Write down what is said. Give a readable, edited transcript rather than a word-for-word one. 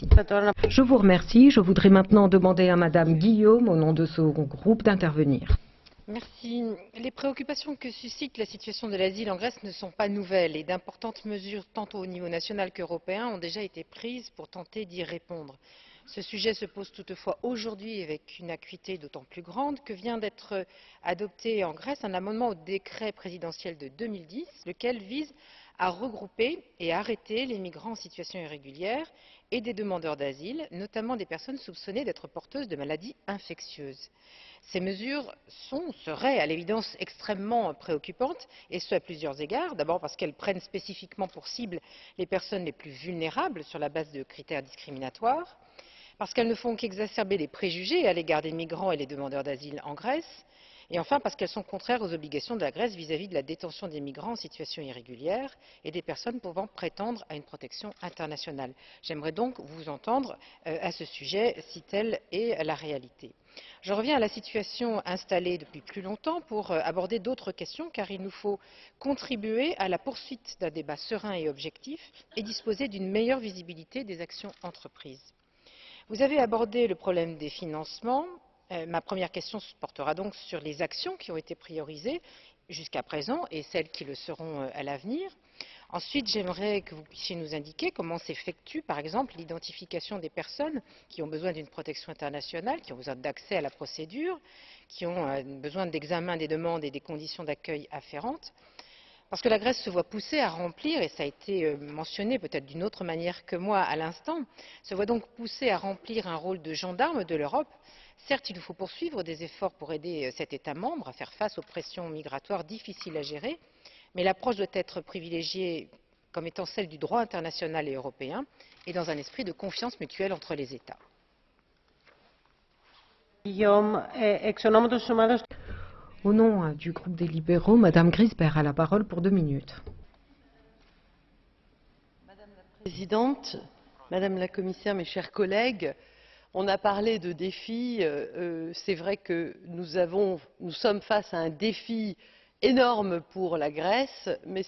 remercie. Je vous remercie. Je voudrais maintenant demander à Madame Guillaume, au nom de son groupe, d'intervenir. Merci. Les préoccupations que suscite la situation de l'asile en Grèce ne sont pas nouvelles et d'importantes mesures, tant au niveau national qu'européen, ont déjà été prises pour tenter d'y répondre. Ce sujet se pose toutefois aujourd'hui avec une acuité d'autant plus grande que vient d'être adopté en Grèce un amendement au décret présidentiel de 2010, lequel vise à regrouper et à arrêter les migrants en situation irrégulière et des demandeurs d'asile, notamment des personnes soupçonnées d'être porteuses de maladies infectieuses. Ces mesures seraient à l'évidence extrêmement préoccupantes, et ce à plusieurs égards. D'abord parce qu'elles prennent spécifiquement pour cible les personnes les plus vulnérables sur la base de critères discriminatoires, parce qu'elles ne font qu'exacerber les préjugés à l'égard des migrants et des demandeurs d'asile en Grèce, et enfin parce qu'elles sont contraires aux obligations de la Grèce vis-à-vis de la détention des migrants en situation irrégulière et des personnes pouvant prétendre à une protection internationale. J'aimerais donc vous entendre à ce sujet, si telle est la réalité. Je reviens à la situation installée depuis plus longtemps pour aborder d'autres questions, car il nous faut contribuer à la poursuite d'un débat serein et objectif et disposer d'une meilleure visibilité des actions entreprises. Vous avez abordé le problème des financements. Ma première question portera donc sur les actions qui ont été priorisées jusqu'à présent et celles qui le seront à l'avenir. Ensuite, j'aimerais que vous puissiez nous indiquer comment s'effectue, par exemple, l'identification des personnes qui ont besoin d'une protection internationale, qui ont besoin d'accès à la procédure, qui ont besoin d'examen des demandes et des conditions d'accueil afférentes. Parce que la Grèce se voit poussée à remplir, et ça a été mentionné peut-être d'une autre manière que moi à l'instant, se voit donc poussée à remplir un rôle de gendarme de l'Europe. Certes, il nous faut poursuivre des efforts pour aider cet État membre à faire face aux pressions migratoires difficiles à gérer, mais l'approche doit être privilégiée comme étant celle du droit international et européen et dans un esprit de confiance mutuelle entre les États. Au nom du groupe des libéraux, Madame Grisberg a la parole pour 2 minutes. Madame la Présidente, Madame la Commissaire, mes chers collègues, on a parlé de défis. C'est vrai que nous sommes face à un défi énorme pour la Grèce, mais